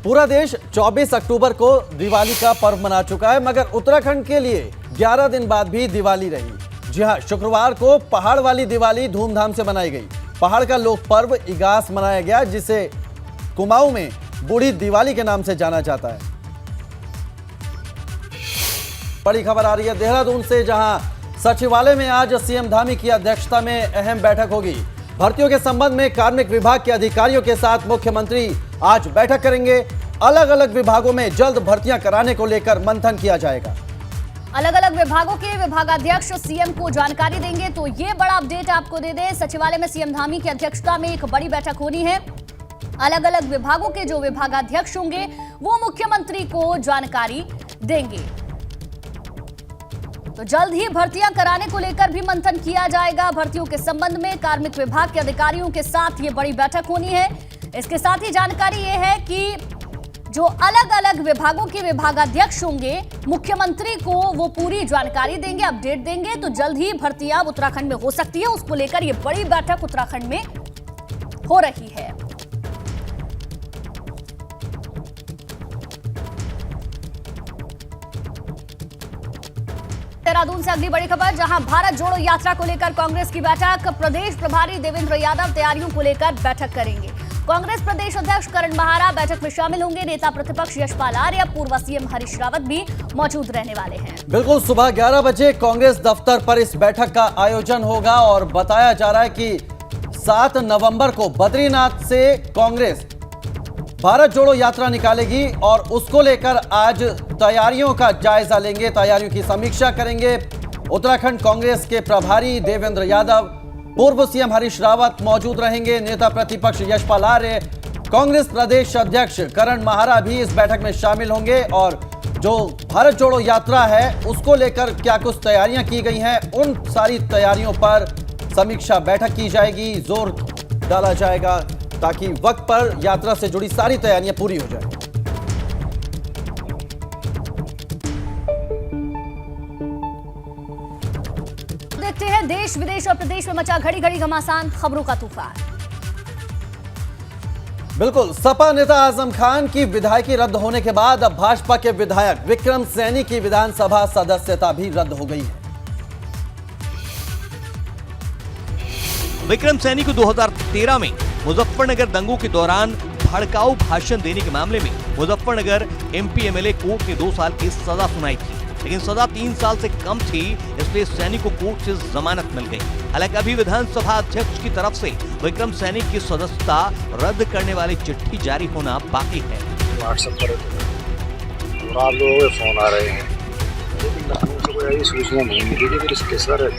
पूरा देश 24 अक्टूबर को दिवाली का पर्व मना चुका है, मगर उत्तराखंड के लिए 11 दिन बाद भी दिवाली रही। जी हां, शुक्रवार को पहाड़ वाली दिवाली धूमधाम से मनाई गई। पहाड़ का लोक पर्व इगास मनाया गया, जिसे कुमाऊं में बूढ़ी दिवाली के नाम से जाना जाता है। बड़ी खबर आ रही है देहरादून से, जहां सचिवालय में आज सीएम धामी की अध्यक्षता में अहम बैठक होगी। भर्तियों के संबंध में कार्मिक विभाग के अधिकारियों के साथ मुख्यमंत्री आज बैठक करेंगे। अलग अलग विभागों में जल्द भर्तियां कराने को लेकर मंथन किया जाएगा। अलग अलग विभागों के विभागाध्यक्ष सीएम को जानकारी देंगे। तो ये बड़ा अपडेट आपको दे दें, सचिवालय में सीएम धामी की अध्यक्षता में एक बड़ी बैठक होनी है। अलग अलग विभागों के जो विभागाध्यक्ष होंगे वो मुख्यमंत्री को जानकारी देंगे। तो जल्द ही भर्तियां कराने को लेकर भी मंथन किया जाएगा। भर्तियों के संबंध में कार्मिक विभाग के अधिकारियों के साथ ये बड़ी बैठक होनी है। इसके साथ ही जानकारी ये है कि जो अलग अलग विभागों के विभागाध्यक्ष होंगे मुख्यमंत्री को वो पूरी जानकारी देंगे, अपडेट देंगे। तो जल्द ही भर्तियां उत्तराखंड में हो सकती है, उसको लेकर ये बड़ी बैठक उत्तराखंड में हो रही है। देहरादून से अगली बड़ी खबर, जहां भारत जोड़ो यात्रा को लेकर कांग्रेस की बैठक। प्रदेश प्रभारी देवेंद्र यादव तैयारियों को लेकर बैठक करेंगे। कांग्रेस प्रदेश अध्यक्ष करण महारा बैठक में शामिल होंगे। नेता प्रतिपक्ष यशपाल आर्य, पूर्व सीएम हरीश रावत भी मौजूद रहने वाले हैं। बिल्कुल, सुबह 11 बजे कांग्रेस दफ्तर पर इस बैठक का आयोजन होगा और बताया जा रहा है कि 7 नवंबर को बद्रीनाथ से कांग्रेस भारत जोड़ो यात्रा निकालेगी और उसको लेकर आज तैयारियों का जायजा लेंगे, तैयारियों की समीक्षा करेंगे। उत्तराखंड कांग्रेस के प्रभारी देवेंद्र यादव, पूर्व सीएम हरीश रावत मौजूद रहेंगे। नेता प्रतिपक्ष यशपाल आर्य, कांग्रेस प्रदेश अध्यक्ष करण महारा भी इस बैठक में शामिल होंगे। और जो भारत जोड़ो यात्रा है उसको लेकर क्या कुछ तैयारियां की गई हैं, उन सारी तैयारियों पर समीक्षा बैठक की जाएगी, जोर डाला जाएगा ताकि वक्त पर यात्रा से जुड़ी सारी तैयारियां पूरी हो जाए। देखते हैं देश विदेश और प्रदेश में मचा घड़ी घड़ी घमासान खबरों का तूफान। बिल्कुल, सपा नेता आजम खान की विधायकी रद्द होने के बाद अब भाजपा के विधायक विक्रम सैनी की विधानसभा सदस्यता भी रद्द हो गई है। विक्रम सैनी को 2013 में मुजफ्फरनगर दंगों के दौरान भड़काऊ भाषण देने के मामले में मुजफ्फरनगर एमपी एमएलए कोर्ट ने 2 साल की सजा सुनाई थी, लेकिन सजा 3 साल से कम थी, इसलिए सैनी को कोर्ट से जमानत मिल गई। हालांकि अभी विधानसभा अध्यक्ष की तरफ से विक्रम सैनी की सदस्यता रद्द करने वाली चिट्ठी जारी होना बाकी है। व्हाट्सएप पर रात लोगों के फोन आ रहे हैं, लेकिन लखनऊ से कोई ऐसी सूचना नहीं मिली कि फिर इसके सर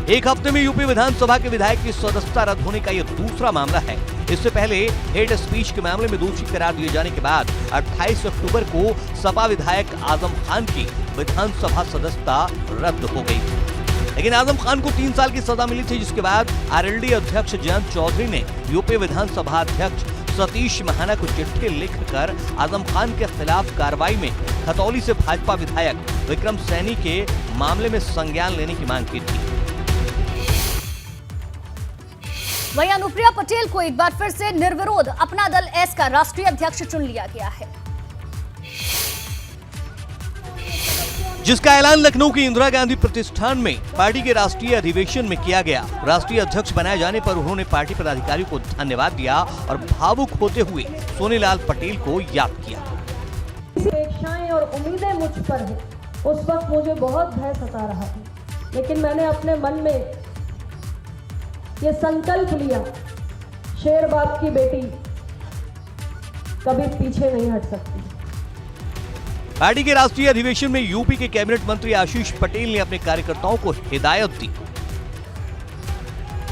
एक हफ्ते में यूपी विधानसभा के विधायक की सदस्यता रद्द होने का यह दूसरा मामला है। इससे पहले हेड स्पीच के मामले में दोषी करार दिए जाने के बाद 28 अक्टूबर को सपा विधायक आजम खान की विधानसभा सदस्यता रद्द हो गई थी। लेकिन आजम खान को 3 साल की सजा मिली थी, जिसके बाद आरएलडी अध्यक्ष जयंत चौधरी ने यूपी विधानसभा अध्यक्ष सतीश महाना को चिट्ठी लिखकर आजम खान के खिलाफ कार्रवाई में खतौली से भाजपा विधायक विक्रम सैनी के मामले में संज्ञान लेने की मांग की थी। वहीं अनुप्रिया पटेल को एक बार फिर से निर्विरोध अपना दल एस का राष्ट्रीय अध्यक्ष चुन लिया गया है, जिसका ऐलान लखनऊ के इंदिरा गांधी प्रतिष्ठान में पार्टी के राष्ट्रीय अधिवेशन में किया गया। राष्ट्रीय अध्यक्ष बनाए जाने पर उन्होंने पार्टी पदाधिकारियों को धन्यवाद दिया और भावुक होते हुए सोनीलाल पटेल को याद किया। अपेक्षाएं और उम्मीदें मुझ पर है, उस वक्त मुझे बहुत भय सता रहा था, लेकिन मैंने अपने मन में ये संकल्प लिया, शेर बाप की बेटी कभी पीछे नहीं हट सकती। पार्टी के राष्ट्रीय अधिवेशन में यूपी के कैबिनेट मंत्री आशीष पटेल ने अपने कार्यकर्ताओं को हिदायत दी।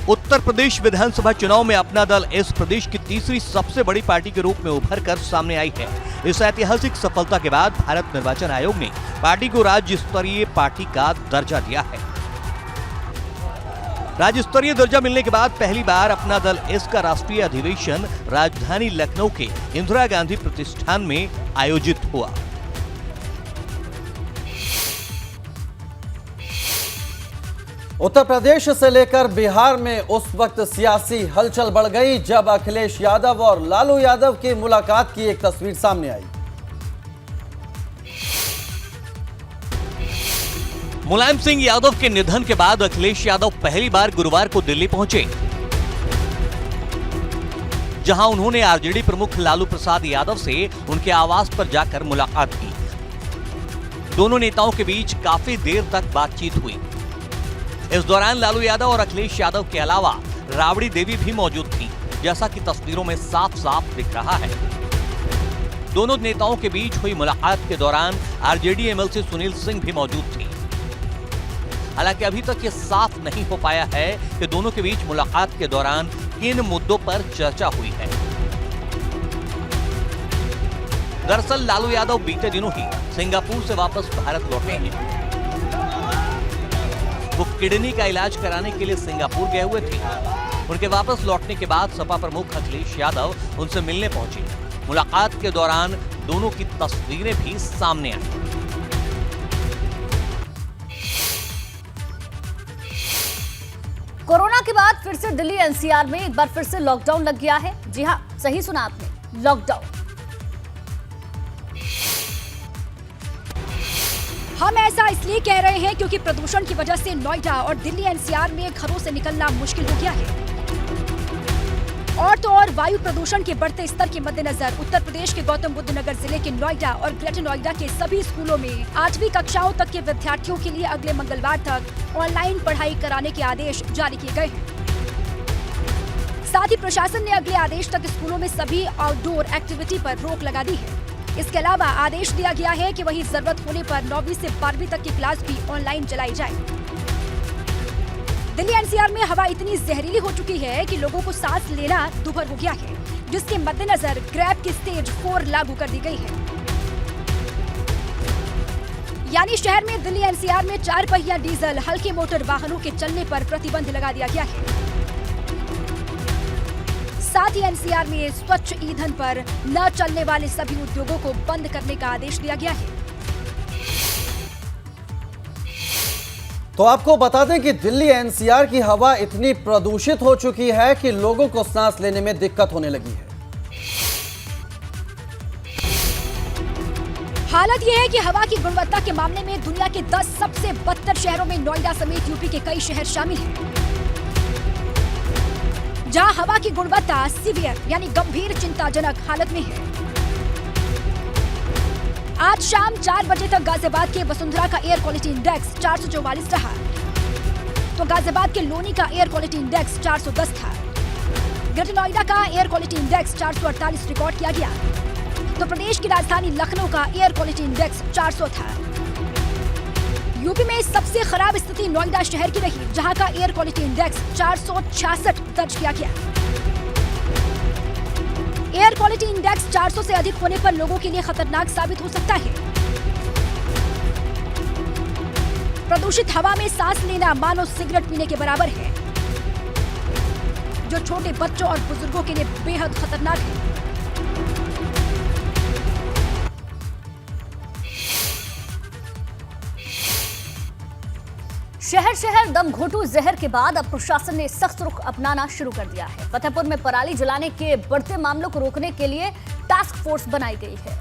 उत्तर प्रदेश विधानसभा चुनाव में अपना दल एस प्रदेश की तीसरी सबसे बड़ी पार्टी के रूप में उभर कर सामने आई है। इस ऐतिहासिक सफलता के बाद भारत निर्वाचन आयोग ने पार्टी को राज्य स्तरीय पार्टी का दर्जा दिया है। राज्य स्तरीय दर्जा मिलने के बाद पहली बार अपना दल एस का राष्ट्रीय अधिवेशन राजधानी लखनऊ के इंदिरा गांधी प्रतिष्ठान में आयोजित हुआ। उत्तर प्रदेश से लेकर बिहार में उस वक्त सियासी हलचल बढ़ गई जब अखिलेश यादव और लालू यादव की मुलाकात की एक तस्वीर सामने आई। मुलायम सिंह यादव के निधन के बाद अखिलेश यादव पहली बार गुरुवार को दिल्ली पहुंचे, जहां उन्होंने आरजेडी प्रमुख लालू प्रसाद यादव से उनके आवास पर जाकर मुलाकात की। दोनों नेताओं के बीच काफी देर तक बातचीत हुई। इस दौरान लालू यादव और अखिलेश यादव के अलावा राबड़ी देवी भी मौजूद थी, जैसा कि तस्वीरों में साफ साफ दिख रहा है। दोनों नेताओं के बीच हुई मुलाकात के दौरान आरजेडी एमएलसी सुनील सिंह भी मौजूद थे। हालांकि अभी तक ये साफ नहीं हो पाया है कि दोनों के बीच मुलाकात के दौरान किन मुद्दों पर चर्चा हुई है। दरअसल लालू यादव बीते दिनों ही सिंगापुर से वापस भारत लौटे हैं। वो किडनी का इलाज कराने के लिए सिंगापुर गए हुए थे। उनके वापस लौटने के बाद सपा प्रमुख अखिलेश यादव उनसे मिलने पहुंचे। मुलाकात के दौरान दोनों की तस्वीरें भी सामने आई। कोरोना के बाद फिर से दिल्ली एनसीआर में एक बार फिर से लॉकडाउन लग गया है। जी हां, सही सुना आपने, लॉकडाउन। हम ऐसा इसलिए कह रहे हैं क्योंकि प्रदूषण की वजह से नोएडा और दिल्ली एनसीआर में घरों से निकलना मुश्किल हो गया है। और तो और वायु प्रदूषण के बढ़ते स्तर के मद्देनजर उत्तर प्रदेश के गौतम बुद्ध नगर जिले के नोएडा और ग्रेटर नोएडा के सभी स्कूलों में 8वीं कक्षाओं तक के विद्यार्थियों के लिए अगले मंगलवार तक ऑनलाइन पढ़ाई कराने के आदेश जारी किए गए हैं। साथ ही प्रशासन ने अगले आदेश तक स्कूलों में सभी आउटडोर एक्टिविटी पर रोक लगा दी है। इसके अलावा आदेश दिया गया है कि वहीं जरूरत होने पर 9वीं से 12वीं तक की क्लास भी ऑनलाइन चलाई जाए। दिल्ली एनसीआर में हवा इतनी जहरीली हो चुकी है कि लोगों को सांस लेना दुभर हो गया है, जिसके मद्देनजर ग्रैब की स्टेज 4 लागू कर दी गई है। यानी शहर में दिल्ली एनसीआर में 4 पहिया डीजल हल्के मोटर वाहनों के चलने पर प्रतिबंध लगा दिया गया है। साथ ही एनसीआर में स्वच्छ ईंधन पर न चलने वाले सभी उद्योगों को बंद करने का आदेश दिया गया है। तो आपको बता दें कि दिल्ली एनसीआर की हवा इतनी प्रदूषित हो चुकी है कि लोगों को सांस लेने में दिक्कत होने लगी है। हालत यह है कि हवा की गुणवत्ता के मामले में दुनिया के 10 सबसे बदतर शहरों में नोएडा समेत यूपी के कई शहर शामिल हैं, जहां हवा की गुणवत्ता सीवियर यानी गंभीर चिंताजनक हालत में है। आज शाम 4 बजे तक गाजियाबाद के वसुंधरा का एयर क्वालिटी इंडेक्स 444 रहा, तो गाजियाबाद के लोनी का एयर क्वालिटी इंडेक्स 410 था। ग्रेटर नोएडा का एयर क्वालिटी इंडेक्स 448 रिकॉर्ड किया गया, तो प्रदेश की राजधानी लखनऊ का एयर क्वालिटी इंडेक्स 400 था। यूपी में सबसे खराब स्थिति नोएडा शहर की रही, जहां का एयर क्वालिटी इंडेक्स 466 दर्ज किया गया। एयर क्वालिटी इंडेक्स 400 से अधिक होने पर लोगों के लिए खतरनाक साबित हो सकता है। प्रदूषित हवा में सांस लेना मानो सिगरेट पीने के बराबर है, जो छोटे बच्चों और बुजुर्गों के लिए बेहद खतरनाक है। शहर शहर दम घोटू जहर के बाद अब प्रशासन ने सख्त रुख अपनाना शुरू कर दिया है। फतेहपुर में पराली जलाने के बढ़ते मामलों को रोकने के लिए टास्क फोर्स बनाई गई है।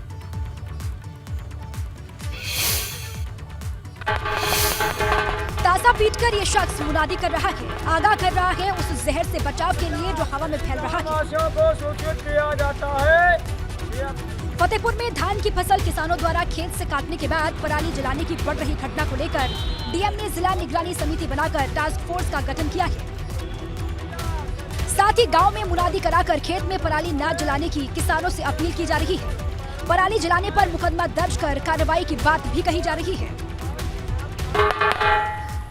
ताजा पीटकर ये शख्स मुनादी कर रहा है, आगाह कर रहा है उस जहर से बचाव के लिए जो हवा में फैल रहा है। को सूचित किया जाता है। फतेहपुर में धान की फसल किसानों द्वारा खेत से काटने के बाद पराली जलाने की बढ़ रही घटना को लेकर डीएम ने जिला निगरानी समिति बनाकर टास्क फोर्स का गठन किया है। साथ ही गांव में मुनादी कराकर खेत में पराली न जलाने की किसानों से अपील की जा रही है। पराली जलाने पर मुकदमा दर्ज कर कार्रवाई की बात भी कही जा रही है।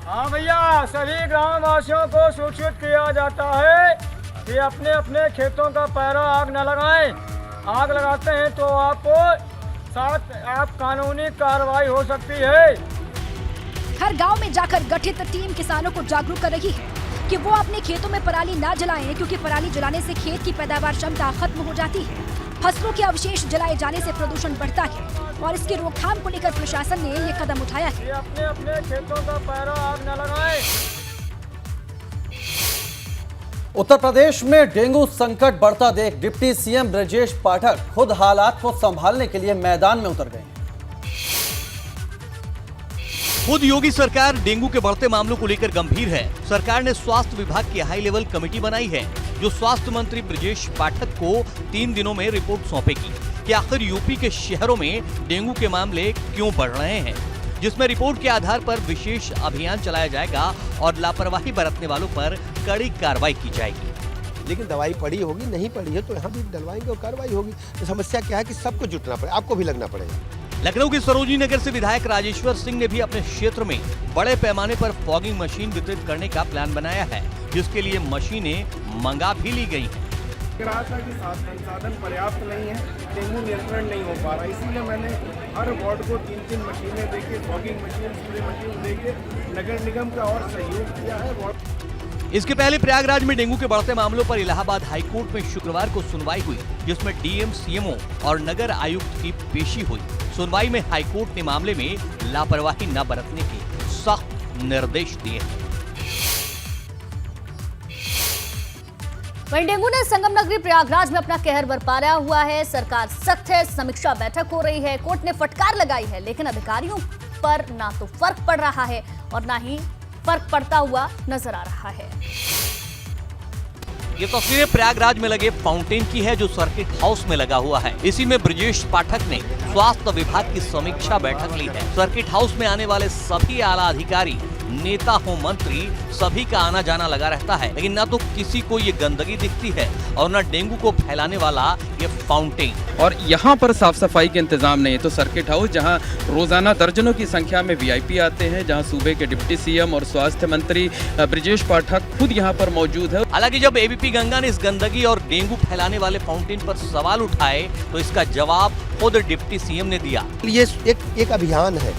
हाँ भैया, सभी ग्राम वासियों को सूचित किया जाता है कि अपने अपने खेतों का पैरा आग न लगाएं। आग लगाते हैं तो आपको आप कानूनी कार्रवाई हो सकती है। हर गांव में जाकर गठित टीम किसानों को जागरूक कर रही है कि वो अपने खेतों में पराली ना जलाएं, क्योंकि पराली जलाने से खेत की पैदावार क्षमता खत्म हो जाती है। फसलों के अवशेष जलाए जाने से प्रदूषण बढ़ता है और इसकी रोकथाम को लेकर प्रशासन ने ये कदम उठाया है। अपने अपने खेतों का पैरा आग न लगाएं। उत्तर प्रदेश में डेंगू संकट बढ़ता देख डिप्टी सीएम ब्रजेश पाठक खुद हालात को संभालने के लिए मैदान में उतर गए हैं। खुद योगी सरकार डेंगू के बढ़ते मामलों को लेकर गंभीर है। सरकार ने स्वास्थ्य विभाग की हाई लेवल कमेटी बनाई है जो स्वास्थ्य मंत्री ब्रजेश पाठक को 3 दिनों में रिपोर्ट सौंपेगी कि आखिर यूपी के शहरों में डेंगू के मामले क्यों बढ़ रहे हैं, जिसमें रिपोर्ट के आधार पर विशेष अभियान चलाया जाएगा और लापरवाही बरतने वालों पर कड़ी कार्रवाई की जाएगी। लेकिन दवाई पड़ी होगी, नहीं पड़ी है तो यहाँ भी डलवाएंगे और कार्रवाई होगी। तो समस्या क्या है कि सबको जुटना पड़ेगा, आपको भी लगना पड़ेगा। लखनऊ के सरोजनी नगर से विधायक राजेश्वर सिंह ने भी अपने क्षेत्र में बड़े पैमाने पर फॉगिंग मशीन वितरित करने का प्लान बनाया है, जिसके लिए मशीनें मंगा भी ली गई हैं। रहा था कि संसाधन पर्याप्त नहीं है, डेंगू नियंत्रण नहीं हो पा रहा, इसीलिए मैंने हर वार्ड को 3-3 मशीनें देके, फॉगिंग मशीन, स्प्रे मशीन देके नगर निगम का और सहयोग किया है। इसके पहले प्रयागराज में डेंगू के बढ़ते मामलों पर इलाहाबाद हाईकोर्ट में शुक्रवार को सुनवाई हुई, जिसमें डीएम, सीएमओ और नगर आयुक्त की पेशी हुई। सुनवाई में हाईकोर्ट ने मामले में लापरवाही न बरतने के सख्त निर्देश दिए। वहीं डेंगू ने संगम नगरी प्रयागराज में अपना कहर बरपाया हुआ है। सरकार सख्त है, समीक्षा बैठक हो रही है, कोर्ट ने फटकार लगाई है, लेकिन अधिकारियों पर ना तो फर्क पड़ रहा है और ना ही फर्क पड़ता हुआ नजर आ रहा है। ये तस्वीरें प्रयागराज में लगे फाउंटेन की है जो सर्किट हाउस में लगा हुआ है। इसी में ब्रजेश पाठक ने स्वास्थ्य विभाग की समीक्षा बैठक ली है। सर्किट हाउस में आने वाले सभी आला अधिकारी, नेता हो, मंत्री, सभी का आना जाना लगा रहता है, लेकिन ना तो किसी को ये गंदगी दिखती है और ना डेंगू को फैलाने वाला ये फाउंटेन। और यहाँ पर साफ सफाई के इंतजाम नहीं है। तो सर्किट हाउस जहाँ रोजाना दर्जनों की संख्या में वीआईपी आते हैं, जहाँ सूबे के डिप्टी सीएम और स्वास्थ्य मंत्री ब्रजेश पाठक खुद यहाँ पर मौजूद है। हालांकि जब एबीपी गंगा ने इस गंदगी और डेंगू फैलाने वाले फाउंटेन पर सवाल उठाए तो इसका जवाब खुद डिप्टी सीएम ने दिया। ये एक अभियान है,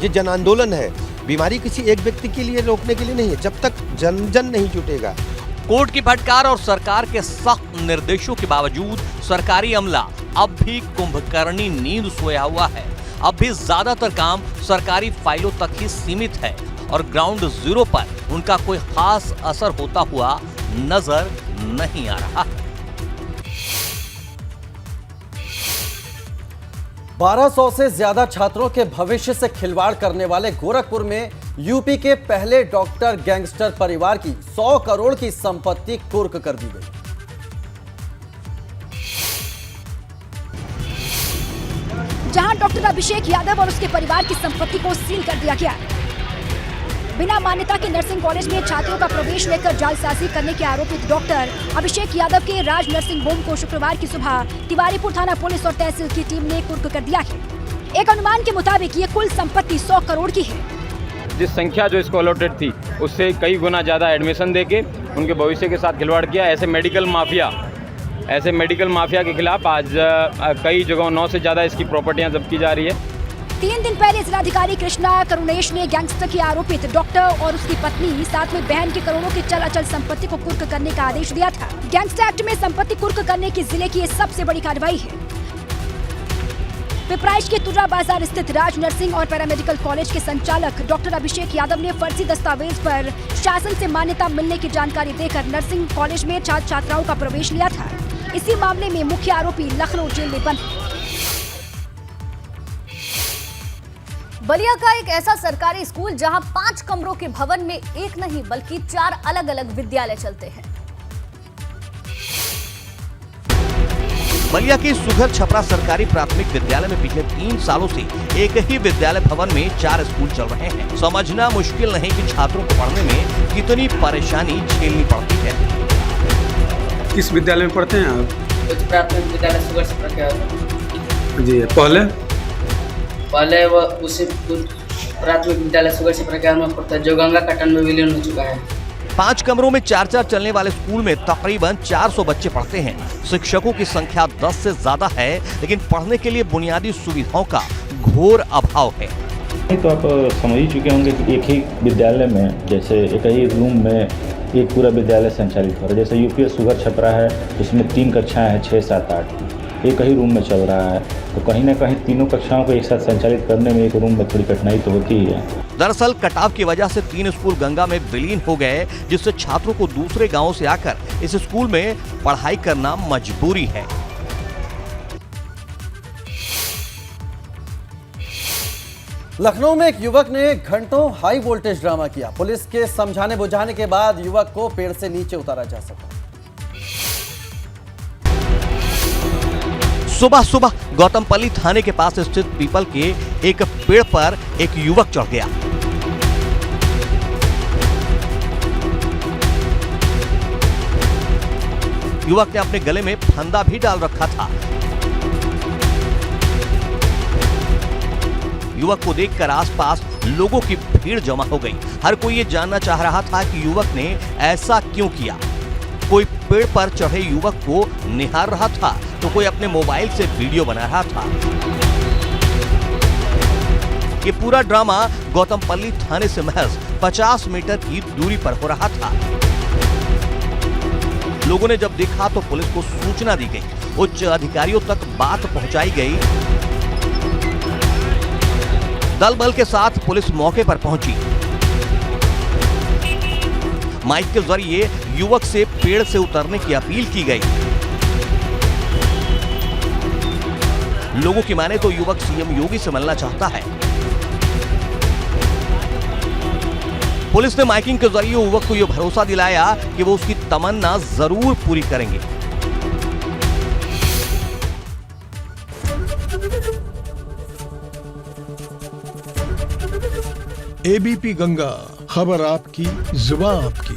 ये जन आंदोलन है। बीमारी किसी एक व्यक्ति के लिए रोकने के लिए नहीं है, जब तक जन नहीं जुटेगा। कोर्ट की फटकार और सरकार के सख्त निर्देशों के बावजूद सरकारी अमला अब भी कुंभकर्णी नींद सोया हुआ है। अब भी ज्यादातर काम सरकारी फाइलों तक ही सीमित है और ग्राउंड जीरो पर उनका कोई खास असर होता हुआ नजर नहीं आ रहा। 1200 से ज्यादा छात्रों के भविष्य से खिलवाड़ करने वाले गोरखपुर में यूपी के पहले डॉक्टर गैंगस्टर परिवार की 100 करोड़ की संपत्ति कुर्क कर दी गई। जहां डॉक्टर अभिषेक यादव और उसके परिवार की संपत्ति को सील कर दिया गया। बिना मान्यता के नर्सिंग कॉलेज में छात्रों का प्रवेश लेकर जालसाजी करने के आरोपित डॉक्टर अभिषेक यादव के राज नर्सिंग होम को शुक्रवार की सुबह तिवारीपुर थाना पुलिस और तहसील की टीम ने कुर्क कर दिया है। एक अनुमान के मुताबिक ये कुल संपत्ति 100 करोड़ की है। जिस संख्या जो इसको अलॉटेड थी उससे कई गुना ज्यादा एडमिशन देके उनके भविष्य के साथ खिलवाड़ किया। ऐसे मेडिकल माफिया के खिलाफ आज कई जगहों 9 से ज्यादा इसकी प्रॉपर्टियां जब्त की जा रही है। 3 दिन पहले जिलाधिकारी कृष्णा करुणेश ने गैंगस्टर के आरोपित डॉक्टर और उसकी पत्नी साथ में बहन के करोड़ों की चल अचल संपत्ति को कुर्क करने का आदेश दिया था। गैंगस्टर एक्ट में संपत्ति कुर्क करने की जिले की ये सबसे बड़ी कार्रवाई है। पिपराइच के तुर्रा बाजार स्थित राज नर्सिंग और पैरामेडिकल कॉलेज के संचालक डॉक्टर अभिषेक यादव ने फर्जी दस्तावेज पर शासन से मान्यता मिलने की जानकारी देकर नर्सिंग कॉलेज में छात्र छात्राओं का प्रवेश लिया था। इसी मामले में मुख्य आरोपी लखनऊ जेल में बंद है। बलिया का एक ऐसा सरकारी स्कूल जहां 5 कमरों के भवन में एक नहीं बल्कि 4 अलग अलग विद्यालय चलते हैं। बलिया के सुघर छपरा सरकारी प्राथमिक विद्यालय में पिछले 3 सालों से एक ही विद्यालय भवन में 4 स्कूल चल रहे हैं। समझना मुश्किल नहीं कि छात्रों को पढ़ने में कितनी परेशानी झेलनी पड़ती है। किस विद्यालय में पढ़ते हैं आप? प्राथमिक विद्यालय सुघर छपरा। जी, पहले वो उसी प्राथमिक विद्यालय सुघर छपरा में पढ़ता है जो गंगा कटन में विलीन हो चुका है। 5 कमरों में 4-4 चलने वाले स्कूल में तकरीबन 400 बच्चे पढ़ते हैं। शिक्षकों की संख्या 10 से ज्यादा है, लेकिन पढ़ने के लिए बुनियादी सुविधाओं का घोर अभाव है। तो आप समझ ही चुके होंगे कि एक ही विद्यालय में, जैसे एक ही रूम में एक पूरा विद्यालय संचालित हो रहा है। जैसे यूपीएस सुघर छपरा है, उसमें 3 कक्षाएं हैं, 6, 7, 8 एक ही रूम में चल रहा है। तो कहीं ना कहीं तीनों कक्षाओं को एक साथ संचालित करने में एक रूम में थोड़ी कठिनाई तो होती ही है। दरअसल कटाव की वजह से 3 स्कूल गंगा में विलीन हो गए, जिससे छात्रों को दूसरे गांवों से आकर इस स्कूल में पढ़ाई करना मजबूरी है। लखनऊ में एक युवक ने घंटों हाई वोल्टेज ड्रामा किया। पुलिस के समझाने बुझाने के बाद युवक को पेड़ से नीचे उतारा जा सका। सुबह सुबह गौतमपल्ली थाने के पास स्थित पीपल के एक पेड़ पर एक युवक चढ़ गया। युवक ने अपने गले में फंदा भी डाल रखा था। युवक को देखकर आसपास लोगों की भीड़ जमा हो गई। हर कोई ये जानना चाह रहा था कि युवक ने ऐसा क्यों किया। कोई पेड़ पर चढ़े युवक को निहार रहा था तो कोई अपने मोबाइल से वीडियो बना रहा था। ये पूरा ड्रामा गौतमपल्ली थाने से महज 50 मीटर की दूरी पर हो रहा था। लोगों ने जब देखा तो पुलिस को सूचना दी गई। उच्च अधिकारियों तक बात पहुंचाई गई। दल बल के साथ पुलिस मौके पर पहुंची। माइक के जरिए युवक से पेड़ से उतरने की अपील की गई। लोगों की माने तो युवक सीएम योगी से मिलना चाहता है। पुलिस ने माइकिंग के जरिए युवक को यह भरोसा दिलाया कि वो उसकी तमन्ना जरूर पूरी करेंगे। एबीपी गंगा, खबर आपकी, जुबान आपकी।